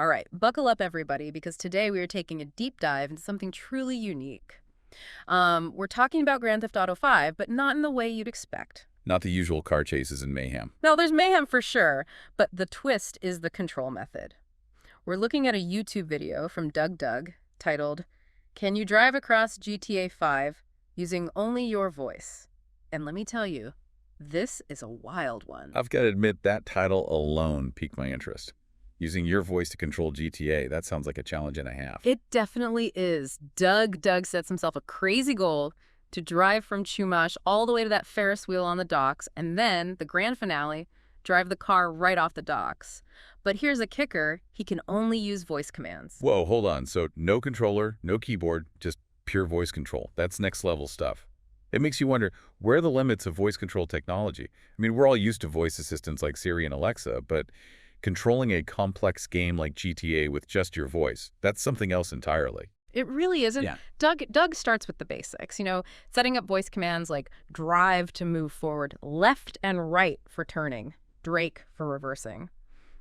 All right, buckle up, everybody, because today we are taking a deep dive into something truly unique. We're talking about Grand Theft Auto 5, but not in the way you'd expect. Not the usual car chases and mayhem. Now, there's mayhem for sure, but the twist is the control method. We're looking at a YouTube video from DougDoug titled, "Can You Drive Across GTA 5 Using Only Your Voice?" And let me tell you, this is a wild one. I've got to admit that title alone piqued my interest. Using your voice to control GTA, that sounds like a challenge and a half. It definitely is. DougDoug sets himself a crazy goal to drive from Chumash all the way to that Ferris wheel on the docks, and then, the grand finale, drive the car right off the docks. But here's a kicker, he can only use voice commands. Whoa, hold on. So no controller, no keyboard, just pure voice control. That's next level stuff. It makes you wonder, where are the limits of voice control technology? I mean, we're all used to voice assistants like Siri and Alexa, but controlling a complex game like GTA with just your voice, that's something else entirely. It really isn't. Yeah. Doug starts with the basics, setting up voice commands like drive to move forward, left and right for turning, Drake for reversing.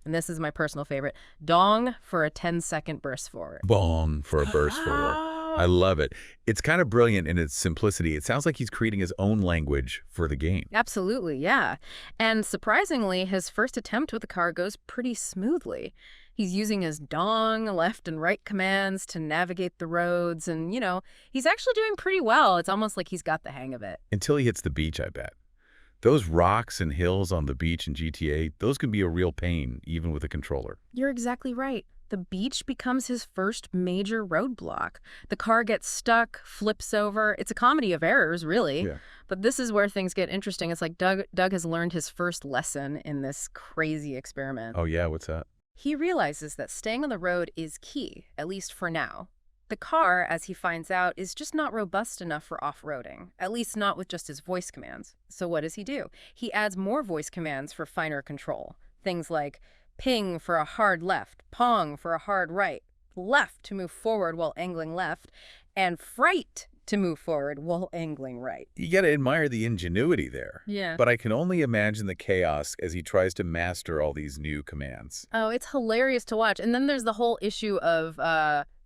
And this is my personal favorite, dong for a 10-second burst forward. Bong for a burst forward. I love it. It's kind of brilliant in its simplicity. It sounds like he's creating his own language for the game. Absolutely, yeah. And surprisingly, his first attempt with the car goes pretty smoothly. He's using his dong, left and right commands to navigate the roads, and, he's actually doing pretty well. It's almost like he's got the hang of it. Until he hits the beach, I bet. Those rocks and hills on the beach in GTA, those can be a real pain, even with a controller. You're exactly right. The beach becomes his first major roadblock. The car gets stuck, flips over. It's a comedy of errors, really. Yeah. But this is where things get interesting. It's like Doug has learned his first lesson in this crazy experiment. Oh, yeah? What's that? He realizes that staying on the road is key, at least for now. The car, as he finds out, is just not robust enough for off-roading, at least not with just his voice commands. So what does he do? He adds more voice commands for finer control. Things like ping for a hard left, pong for a hard right, left to move forward while angling left, and fright to move forward while angling right. You gotta admire the ingenuity there. Yeah. But I can only imagine the chaos as he tries to master all these new commands. Oh, it's hilarious to watch. And then there's the whole issue of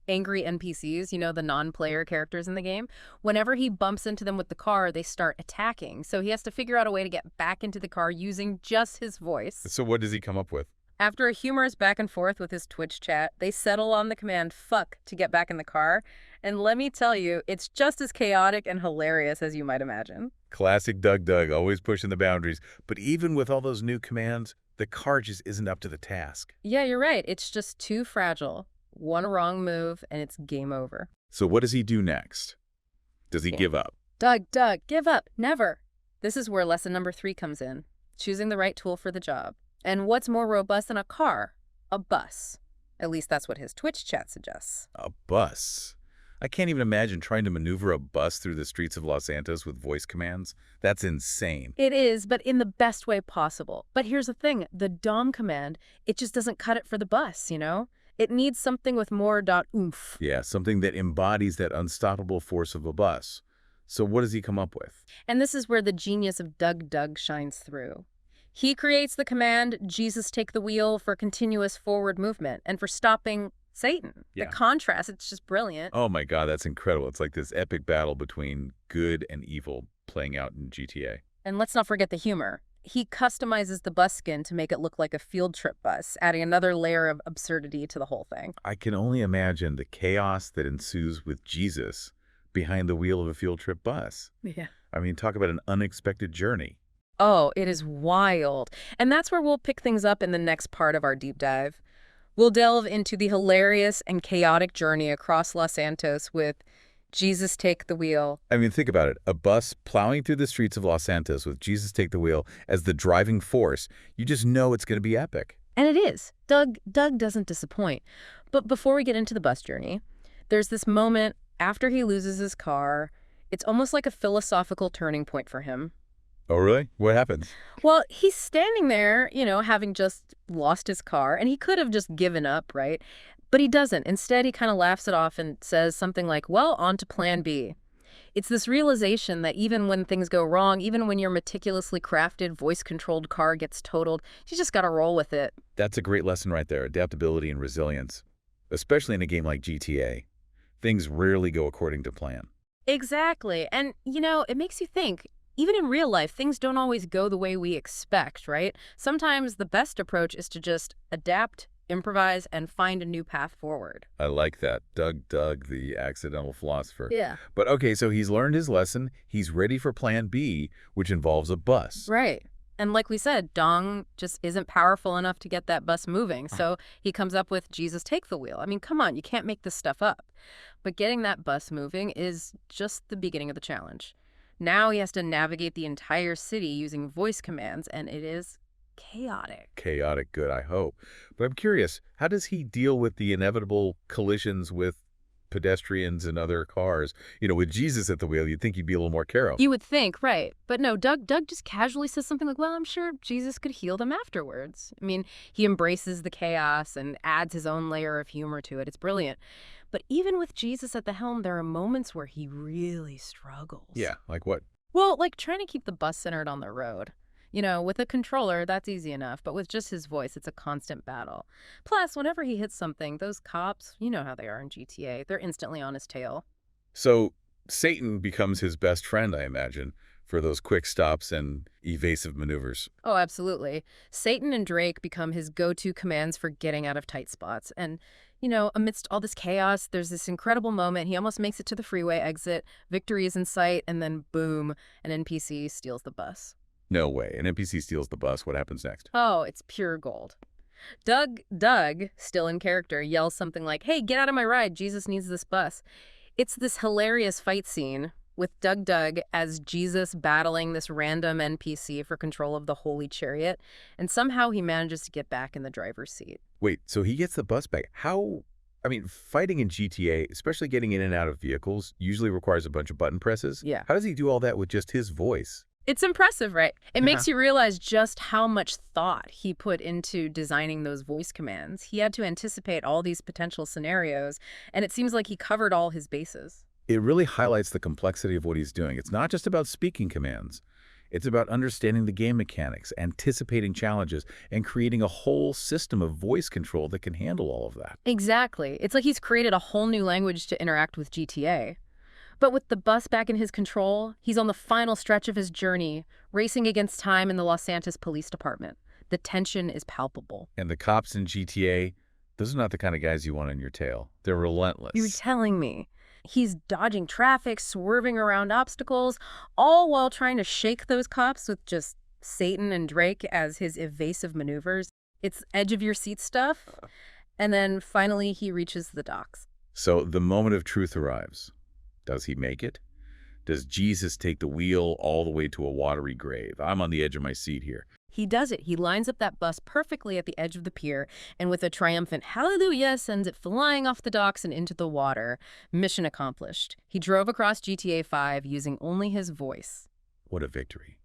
angry NPCs, the non-player characters in the game. Whenever he bumps into them with the car, they start attacking. So he has to figure out a way to get back into the car using just his voice. So what does he come up with? After a humorous back and forth with his Twitch chat, they settle on the command fuck to get back in the car. And let me tell you, it's just as chaotic and hilarious as you might imagine. Classic DougDoug, always pushing the boundaries. But even with all those new commands, the car just isn't up to the task. Yeah, you're right. It's just too fragile. One wrong move, and it's game over. So what does he do next? Does he give up? Doug, give up. Never. This is where lesson number 3 comes in. Choosing the right tool for the job. And what's more robust than a car? A bus. At least that's what his Twitch chat suggests. A bus? I can't even imagine trying to maneuver a bus through the streets of Los Santos with voice commands. That's insane. It is, but in the best way possible. But here's the thing. The DOM command, it just doesn't cut it for the bus, It needs something with more oomph. Yeah, something that embodies that unstoppable force of a bus. So what does he come up with? And this is where the genius of DougDoug shines through. He creates the command, Jesus take the wheel, for continuous forward movement and for stopping Satan. Yeah. The contrast, it's just brilliant. Oh my God, that's incredible. It's like this epic battle between good and evil playing out in GTA. And let's not forget the humor. He customizes the bus skin to make it look like a field trip bus, adding another layer of absurdity to the whole thing. I can only imagine the chaos that ensues with Jesus behind the wheel of a field trip bus. Yeah. I mean, talk about an unexpected journey. Oh, it is wild. And that's where we'll pick things up in the next part of our deep dive. We'll delve into the hilarious and chaotic journey across Los Santos with Jesus Take the Wheel. I mean, think about it. A bus plowing through the streets of Los Santos with Jesus Take the Wheel as the driving force. You just know it's going to be epic. And it is. Doug doesn't disappoint. But before we get into the bus journey, there's this moment after he loses his car. It's almost like a philosophical turning point for him. Oh, really? What happens? Well, he's standing there, having just lost his car, and he could have just given up, right? But he doesn't. Instead, he kind of laughs it off and says something like, well, on to plan B. It's this realization that even when things go wrong, even when your meticulously crafted, voice-controlled car gets totaled, you just gotta roll with it. That's a great lesson right there, adaptability and resilience. Especially in a game like GTA. Things rarely go according to plan. Exactly. And, it makes you think, even in real life, things don't always go the way we expect, right? Sometimes the best approach is to just adapt, improvise, and find a new path forward. I like that. DougDoug, the accidental philosopher. Yeah. But okay, so he's learned his lesson. He's ready for plan B, which involves a bus. Right. And like we said, Dong just isn't powerful enough to get that bus moving. So he comes up with Jesus take the wheel. I mean, come on, you can't make this stuff up. But getting that bus moving is just the beginning of the challenge. Now he has to navigate the entire city using voice commands, and it is chaotic. Chaotic good, I hope. But I'm curious, how does he deal with the inevitable collisions with pedestrians and other cars? With Jesus at the wheel, you'd think he'd be a little more careful. You would think, right. But no, Doug just casually says something like, well, I'm sure Jesus could heal them afterwards. I mean, he embraces the chaos and adds his own layer of humor to it. It's brilliant. But even with Jesus at the helm, there are moments where he really struggles. Yeah, like what? Well, like trying to keep the bus centered on the road. With a controller, that's easy enough, but with just his voice, it's a constant battle. Plus, whenever he hits something, those cops, you know how they are in GTA, they're instantly on his tail. So Satan becomes his best friend, I imagine, for those quick stops and evasive maneuvers. Oh, absolutely. Satan and Drake become his go-to commands for getting out of tight spots. And, amidst all this chaos, there's this incredible moment. He almost makes it to the freeway exit, victory is in sight, and then boom, an NPC steals the bus. No way. An NPC steals the bus. What happens next? Oh, it's pure gold. Doug, still in character, yells something like, hey, get out of my ride. Jesus needs this bus. It's this hilarious fight scene with DougDoug as Jesus battling this random NPC for control of the holy chariot, and somehow he manages to get back in the driver's seat. Wait, so he gets the bus back. How? I mean, fighting in GTA, especially getting in and out of vehicles, usually requires a bunch of button presses. Yeah. How does he do all that with just his voice? It's impressive, right? It makes you realize just how much thought he put into designing those voice commands. He had to anticipate all these potential scenarios, and it seems like he covered all his bases. It really highlights the complexity of what he's doing. It's not just about speaking commands. It's about understanding the game mechanics, anticipating challenges, and creating a whole system of voice control that can handle all of that. Exactly. It's like he's created a whole new language to interact with GTA. But with the bus back in his control, he's on the final stretch of his journey, racing against time in the Los Santos Police Department. The tension is palpable. And the cops in GTA, those are not the kind of guys you want on your tail. They're relentless. You're telling me. He's dodging traffic, swerving around obstacles, all while trying to shake those cops with just Satan and Drake as his evasive maneuvers. It's edge-of-your-seat stuff. And then finally he reaches the docks. So the moment of truth arrives. Does he make it? Does Jesus take the wheel all the way to a watery grave? I'm on the edge of my seat here. He does it. He lines up that bus perfectly at the edge of the pier, and with a triumphant hallelujah, sends it flying off the docks and into the water. Mission accomplished. He drove across GTA 5 using only his voice. What a victory.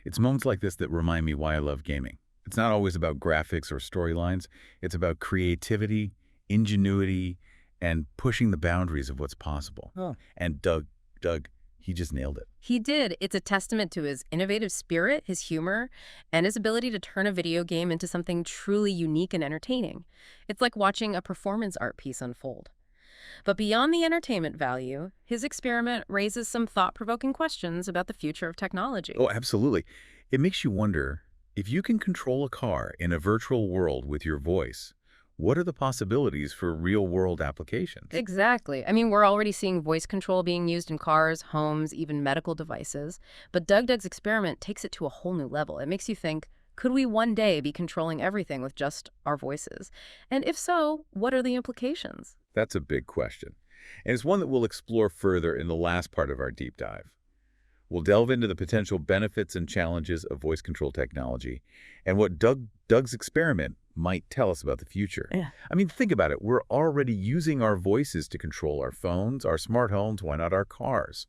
It's moments like this that remind me why I love gaming. It's not always about graphics or storylines. It's about creativity, ingenuity, and pushing the boundaries of what's possible. Oh. And Doug, he just nailed it. He did. It's a testament to his innovative spirit, his humor, and his ability to turn a video game into something truly unique and entertaining. It's like watching a performance art piece unfold. But beyond the entertainment value, his experiment raises some thought-provoking questions about the future of technology. Oh, absolutely. It makes you wonder, if you can control a car in a virtual world with your voice, what are the possibilities for real-world applications? Exactly. I mean, we're already seeing voice control being used in cars, homes, even medical devices. But DougDoug's experiment takes it to a whole new level. It makes you think, could we one day be controlling everything with just our voices? And if so, what are the implications? That's a big question. And it's one that we'll explore further in the last part of our deep dive. We'll delve into the potential benefits and challenges of voice control technology and what Doug's experiment might tell us about the future. Yeah. I mean, think about it. We're already using our voices to control our phones, our smart homes, why not our cars?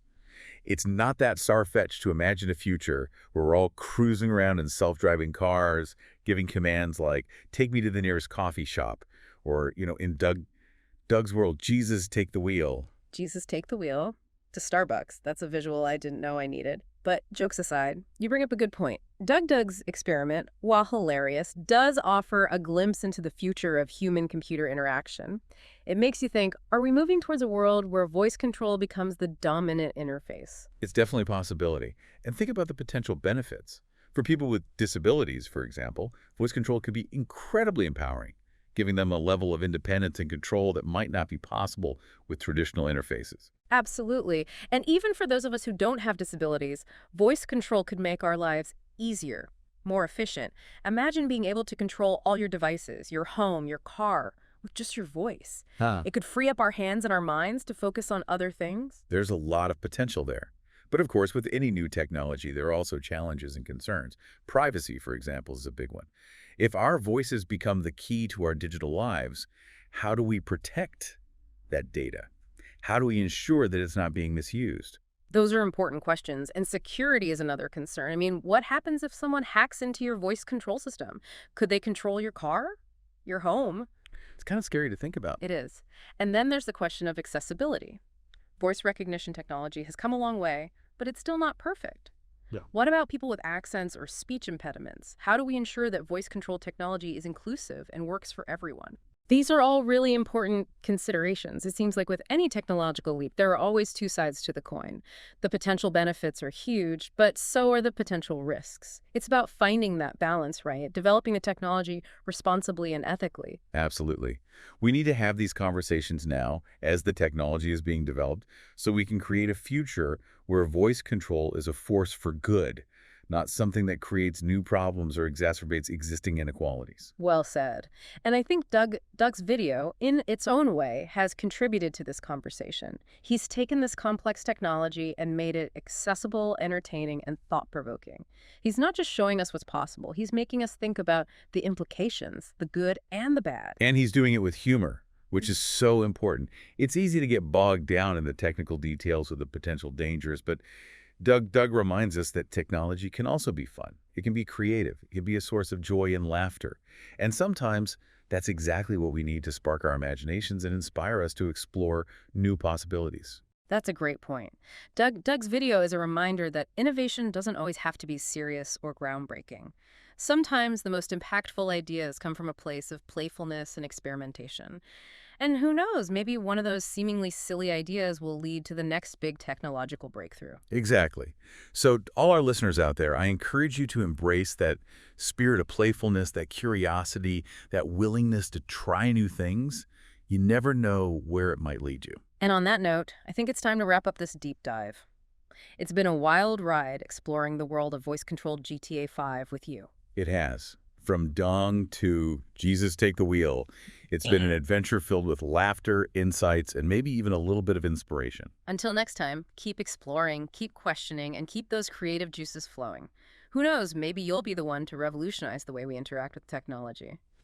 It's not that far-fetched to imagine a future where we're all cruising around in self-driving cars, giving commands like, take me to the nearest coffee shop, or, in Doug's world, Jesus, take the wheel. Jesus, take the wheel. to Starbucks. That's a visual I didn't know I needed. But jokes aside, you bring up a good point. DougDoug's experiment, while hilarious, does offer a glimpse into the future of human-computer interaction. It makes you think, are we moving towards a world where voice control becomes the dominant interface? It's definitely a possibility. And think about the potential benefits. For people with disabilities, for example, voice control could be incredibly empowering, giving them a level of independence and control that might not be possible with traditional interfaces. Absolutely. And even for those of us who don't have disabilities, voice control could make our lives easier, more efficient. Imagine being able to control all your devices, your home, your car, with just your voice. Huh. It could free up our hands and our minds to focus on other things. There's a lot of potential there. But of course, with any new technology, there are also challenges and concerns. Privacy, for example, is a big one. If our voices become the key to our digital lives, how do we protect that data? How do we ensure that it's not being misused? Those are important questions, and security is another concern. I mean, what happens if someone hacks into your voice control system? Could they control your car? Your home? It's kind of scary to think about. It is. And then there's the question of accessibility. Voice recognition technology has come a long way, but it's still not perfect. Yeah. What about people with accents or speech impediments? How do we ensure that voice control technology is inclusive and works for everyone? These are all really important considerations. It seems like with any technological leap, there are always two sides to the coin. The potential benefits are huge, but so are the potential risks. It's about finding that balance, right? Developing the technology responsibly and ethically. Absolutely. We need to have these conversations now as the technology is being developed so we can create a future where voice control is a force for good, not something that creates new problems or exacerbates existing inequalities. Well said. And I think Doug's video, in its own way, has contributed to this conversation. He's taken this complex technology and made it accessible, entertaining, and thought-provoking. He's not just showing us what's possible. He's making us think about the implications, the good and the bad. And he's doing it with humor, which is so important. It's easy to get bogged down in the technical details of the potential dangers, but Doug reminds us that technology can also be fun. It can be creative. It can be a source of joy and laughter. And sometimes that's exactly what we need to spark our imaginations and inspire us to explore new possibilities. That's a great point. Doug's video is a reminder that innovation doesn't always have to be serious or groundbreaking. Sometimes the most impactful ideas come from a place of playfulness and experimentation. And who knows, maybe one of those seemingly silly ideas will lead to the next big technological breakthrough. Exactly. So all our listeners out there, I encourage you to embrace that spirit of playfulness, that curiosity, that willingness to try new things. You never know where it might lead you. And on that note, I think it's time to wrap up this deep dive. It's been a wild ride exploring the world of voice-controlled GTA 5 with you. It has. From Dong to Jesus Take the Wheel, it's been an adventure filled with laughter, insights, and maybe even a little bit of inspiration. Until next time, keep exploring, keep questioning, and keep those creative juices flowing. Who knows, maybe you'll be the one to revolutionize the way we interact with technology.